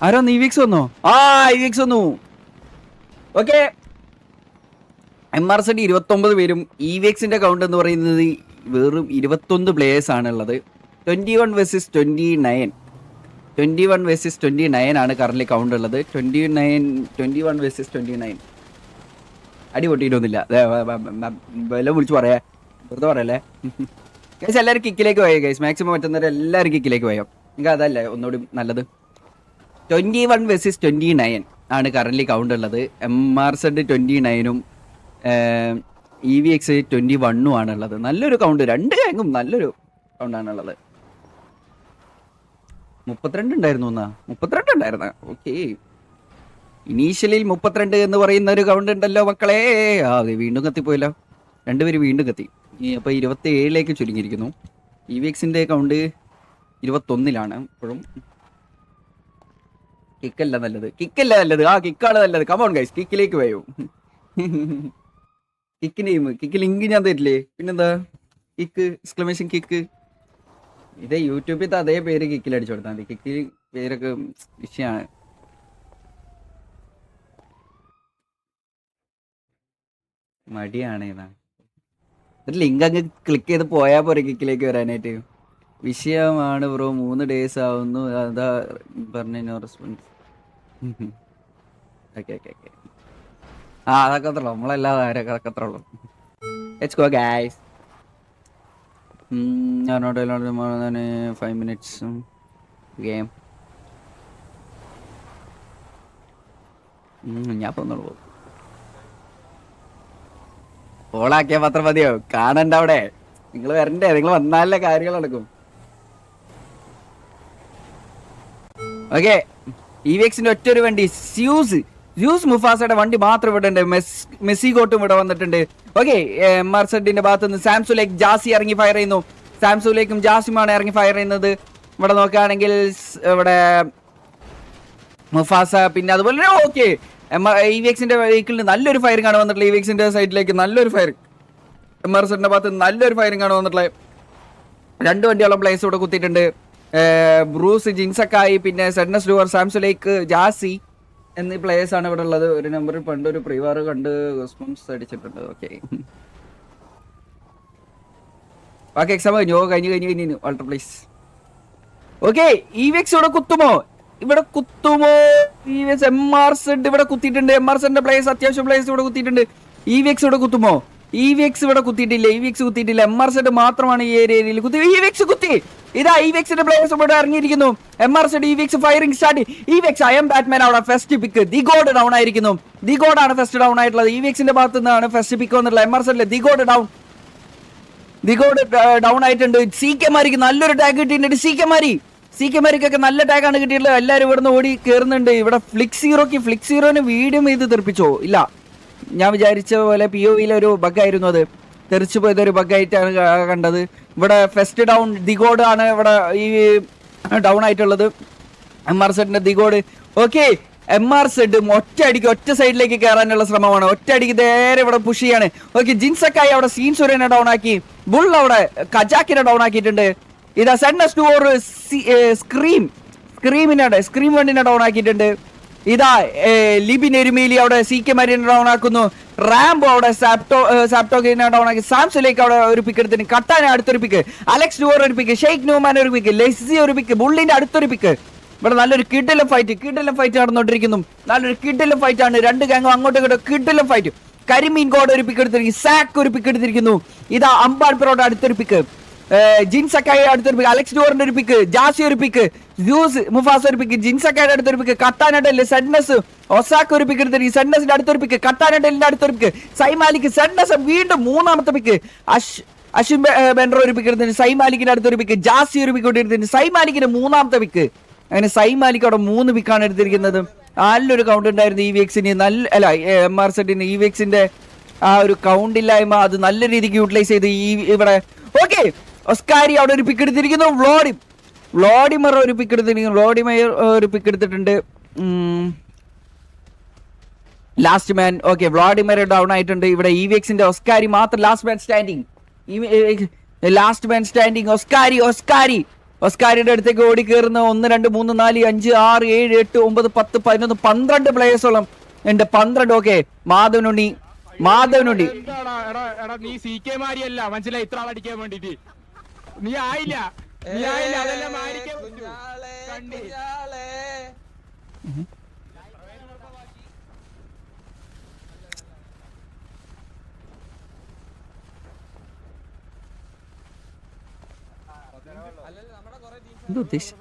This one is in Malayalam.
ആരോ ഇവിക്സ് വന്നോ? ഇവിക്സ് വന്നു. ഓക്കെ, MRZ 29 പേരും. ഇവിക്സിന്റെ കൗണ്ട് എന്ന് പറയുന്നത് വെറും 21 പ്ലേയേഴ്സ് ആണുള്ളത്. 21 വേഴ്സസ് 29. 21 വേഴ്സസ് 29 ആണ് കറന്റ് കൗണ്ട് ഉള്ളത്. 21 വേഴ്സസ് 29. അടി പൊട്ടിയിട്ടൊന്നുമില്ല. വില വിളിച്ച് പറയാ, വെറുതെ പറയല്ലേ. ഗൈസ് എല്ലാവരും കിക്കിലേക്ക് പോയോ ഗൈസ്? മാക്സിമം പറ്റുന്നവരെ എല്ലാവരും കിക്കിലേക്ക് പോയോ? നിങ്ങൾക്ക് അതല്ലേ ഒന്നുകൂടി നല്ലത്. 21 വേഴ്സസ് 29 ആണ് കറന്റ് കൗണ്ട് ഉള്ളത്. MRZ 29ഉം EVX 21ഉം ആണുള്ളത്. നല്ലൊരു കൗണ്ട്, രണ്ട് ഗാങ്ങും നല്ലൊരു കൗണ്ടാണുള്ളത്. 32 ഉണ്ടായിരുന്നു എന്നാ? 32 ഉണ്ടായിരുന്ന? ഓക്കെ, ഇനീഷ്യലിൽ 32 എന്ന് പറയുന്ന ഒരു കൗണ്ട് ഉണ്ടല്ലോ മക്കളെ. അതെ, വീണ്ടും കത്തിപ്പോയല്ലോ. രണ്ടുപേര് വീണ്ടും കത്തി. അപ്പോൾ 27ലേക്ക് ചുരുങ്ങിയിരിക്കുന്നു. EVXന്റെ കൗണ്ട് 21ലാണ് ഇപ്പോഴും. കിക്കല്ല നല്ലത്, കിക്കാണ് നല്ലത്. കമോൺ ഗൈസ്, കിക്കിലേക്ക് പോയോ. കിക്ക് നെയിം, കിക്ക് ലിങ്ക് ഞാൻ തരില്ലേ? പിന്നെന്താ കിക്ക് എക്സ്ക്ലമേഷൻ കിക്ക്. ഇതേ യൂട്യൂബിലത്തെ അതേ പേര് കിക്കിൽ അടിച്ചു കൊടുത്താൽ മതി. കിക്ക് പേരൊക്കെ വിഷയമാണ്. മടിയാണ് ഒരു ലിങ്ക് അങ്ങ് ക്ലിക്ക് ചെയ്ത് പോയാൽ പോരെ കിക്കിലേക്ക് വരാനായിട്ട്. വിഷയമാണ് ബ്രോ, 3 days ആവുന്നു. അതാ പറഞ്ഞ നോ റെസ്പോൺസ്. ഓക്കെ അതൊക്കെ അത്രയുള്ളൂ. നമ്മളല്ലാതെ ആരൊക്കെ അതൊക്കെ അത്ര ഉള്ളൂ. Let's go guys. ഞാനോട് 5 minutes ഗെയിം. ഞാൻ പോന്നുള്ളൂ. ഓളാക്കിയാൽ മാത്രം മതിയോ? കാണണ്ട അവിടെ. നിങ്ങൾ വരണ്ടേ? നിങ്ങൾ വന്നാലേ കാര്യങ്ങൾ നടക്കും. ഓക്കെ, EVXന്റെ ഒറ്റൊരു വണ്ടി സ്യൂസ് മുഫാസയുടെ വണ്ടി മാത്രം ഇവിടെ ഉണ്ട്. മെസ്സിഗോട്ടും ഇവിടെ വന്നിട്ടുണ്ട്. ഓക്കെ, MRZന്റെ ഭാഗത്ത് നിന്ന് സാംസുലേക്ക് ജാസി ഇറങ്ങി ഫയർ ചെയ്യുന്നു. സാംസുലേക്കും ജാസിയുമാണ് ഇറങ്ങി ഫയർ ചെയ്യുന്നത്. ഇവിടെ നോക്കുകയാണെങ്കിൽ ഇവിടെ മുഫാസ, പിന്നെ അതുപോലെ ഓക്കെ EVXന്റെ വെഹിക്കിളിന് നല്ലൊരു ഫയറിംഗ് ആണ് വന്നിട്ടുള്ളത്. EVXന്റെ സൈഡിലേക്ക് നല്ലൊരു ഫയർ, MRZന്റെ ഭാഗത്ത് നല്ലൊരു ഫയറിംഗ് ആണ് വന്നിട്ടുള്ളത്. 2 വണ്ടിയോളം പ്ലേസ് ഇവിടെ കുത്തിയിട്ടുണ്ട്. ബ്രൂസ്, ജിൻസക്കായി, പിന്നെ സെഡ്നസ് ഡുവർ, സാംസുലേക്ക്, ജാസി എന്നീ പ്ലേയേഴ്സ് ആണ് ഇവിടെ ഉള്ളത്. ഒരു നമ്പറിൽ പണ്ട് ഒരു പ്രീവാർ കണ്ട് റെസ്പോൺസ് അടിച്ചിട്ടുണ്ട്. ഓക്കെ, ബാക്കി എക്സാം കഴിഞ്ഞു വാൾട്ടർ പ്ലേസ്. ഓക്കെ, EVX ഇവിടെ കുത്തുമോ? EVX MRZ ഇവിടെ കുത്തിയിട്ടുണ്ട്. MRZന്റെ പ്ലേയേഴ്സ്, അത്യാവശ്യം പ്ലേയേഴ്സ് ഇവിടെ കുത്തിയിട്ടുണ്ട്. EVX ഇവിടെ കുത്തുമോ? EVX ഇവിടെ കുത്തിയിട്ടില്ല. MRZ മാത്രമാണ് ഈ ഏരിയയിൽ കുത്തി. EVX കുത്തി. ഇതാ EVXന്റെ പ്ലേയേഴ്സ് ഇവിടെ ഇറങ്ങിയിരിക്കുന്നു. MRZ EVX firing start. EVX I am Batman അവിടെ first pick. The God down ആയിരിക്കുന്നു. ദി ഗോഡാണ് ഫസ്റ്റ് ഡൗൺ ആയിട്ടുള്ളത്. EVXന്റെ ഭാഗത്ത് നിന്നാണ് ഫസ്റ്റ് പിക്ക് വന്നിട്ടുള്ളത്. MRZലെ ദി ഗോഡ് ഡൗൺ ആയിട്ടുണ്ട്. CK മാരിക്ക് നല്ലൊരു ടാഗ് കിട്ടിയിട്ടുണ്ട്. CK മാരിക്കൊക്കെ നല്ല ടാഗാണ് കിട്ടിയിട്ടുള്ളത്. എല്ലാവരും ഇവിടുന്ന് ഓടി കയറുന്നുണ്ട്. ഇവിടെ ഫ്ലിക്സ് ഹീറോന് വീഡിയോ ചെയ്ത് തെറിപ്പിച്ചോ? ഇല്ല, ഞാൻ വിചാരിച്ച പോലെ POVയിലെ ഒരു ബഗ്ഗായിരുന്നു അത്. തെറിച്ചു പോയതൊരു ബഗ്ഗായിട്ടാണ് കണ്ടത്. ഇവിടെ ഫസ്റ്റ് ഡൗൺ ദിഗോഡ് ആണ് ഇവിടെ ഈ ഡൗൺ ആയിട്ടുള്ളത്. MRZന്റെ ദിഗോഡ്. ഓക്കെ, MRZ ഒറ്റ സൈഡിലേക്ക് കയറാനുള്ള ശ്രമമാണ്. ഒറ്റയടിക്ക് നേരെ ഇവിടെ പുഷ് ചെയ്യാണ്. ഓക്കെ, ജിൻസക്കായി അവിടെ സീൻസുരനെ ഡൗൺ ആക്കി. ബുൾ അവിടെ കജാക്കിനെ ഡൗൺ ആക്കിയിട്ടുണ്ട്. ഇതാ സെഡ്നസ് ഡുവർ സ്ക്രീം വണ്ടിനെ ഡൗൺ ആക്കിയിട്ടുണ്ട്. ഇതാ ലിബിൻ എരുമേലി അവിടെ CK മരീനെ ഡൗൺ ആക്കുന്നു. റാംബോ അവിടെ സാപ്റ്റോഗിനെ ഡൗൺ ആക്കി. സാംസുലേക്ക് അവിടെ ഒരു പിക്ക് എടുത്തിട്ട് കട്ടാന അടുത്തൊരു പിക്ക്. അലക്സ് ഡുവർ ഒരു പിക്ക്. ഷെയ്ഖ് ന്യൂമാൻ ഒരു പിക്ക്. ലെസ്സി ഒരു പിക്ക്. ബുള്ളിന്റെ അടുത്തൊരു പിക്ക്. ഇവിടെ നല്ലൊരു കിഡിലും ഫൈറ്റ് നടന്നുകൊണ്ടിരിക്കുന്നു. നല്ലൊരു കിഡിലും ഫൈറ്റ് ആണ്. 2 ഗാങ്ങും അങ്ങോട്ടും ഇങ്ങോട്ടും കിഡിലും ഫൈറ്റ്. കരിമീൻ ഗോഡ് ഒരു പിക്ക് എടുത്തിരിക്കുന്നു. സാക്ക് ഒരു പിക്ക് എടുത്തിരിക്കുന്നു. ഇതാ അമ്പാൻ പെറോട്ട അടുത്തൊരു പിക്ക്. ജിൻസക്കായി അടുത്തൊരു പിക്ക്. അലക്സ് ഡുവറിന്റെ ഒരു പിക്ക്. ജാസി ഒരു പിക്ക്. ജ്യൂസ് മുഫാസ ഒരു പിക്ക്. ജിൻസക്കായുടെ അടുത്തൊരു പിക്ക്. കട്ടാനഡല് സെഡ്നസ് ഒസാക്ക് ഒരു പിക്ക് എടുത്തിരിക്കും. സെഡ്നസിന്റെ അടുത്തൊരു പിക്ക്. കട്ടാനഡലിന്റെ അടുത്തൊരു പിക്ക്. സൈമാലിക്ക് സെഡ്നസ് വീണ്ടും 3ാമത്തെ പിക്ക്. അശ്വിൻ ബെൻഡർ ഒരു പിക്ക് എടുത്തിട്ടുണ്ട്. സൈമാലിക്കിന്റെ അടുത്തൊരു പിക്ക്. ജാസി ഒരു പിക്ക് എടുത്തിട്ടുണ്ട്. സൈമാലിക്കിന്റെ 3ാമത്തെ പിക്ക്. അങ്ങനെ സൈമാലിക്ക് അവിടെ 3 പിക്കാണ് എടുത്തിരിക്കുന്നത്. നല്ലൊരു കൗണ്ട് ഉണ്ടായിരുന്നു EVXന്. MRZന് EVXന്റെ ആ ഒരു കൗണ്ട് ഇല്ലായ്മ അത് നല്ല രീതിക്ക് യൂട്ടിലൈസ് ചെയ്ത് ഇവിടെ. ഓക്കെ, ഒസ്കാരി അവിടെ ഒരു പിക്ക് എടുത്തിരിക്കുന്നു. വ്ളോഡിമർ ഒരു പിക്ക് എടുത്തിട്ടുണ്ട്. Last man. Okay, Vladimir down ആയിട്ടുണ്ട്. ഇവിടെ EVXന്റെ ഒസ്കാരി മാത്രം ലാസ്റ്റ് മാൻ സ്റ്റാൻഡിങ്. ഒസ്കാരി ഓസ്കാരിന്റെ അടുത്തേക്ക് ഓടി കയറുന്ന 1 2 3 4 5 6 7 8 9 10 11 12 പ്ലേയേഴ്സോളം ഉണ്ട്. 12. ഓക്കെ, മാധവനുണ്ണി നീ സി കെ മാരിയല്ല, മനസ്സിലായി? ഇത്ര ആളടിക്കാൻ വേണ്ടിട്ട് നീ ആയില്ല. അതെല്ലാം എന്ത് ഉദ്ദേശിച്ചു?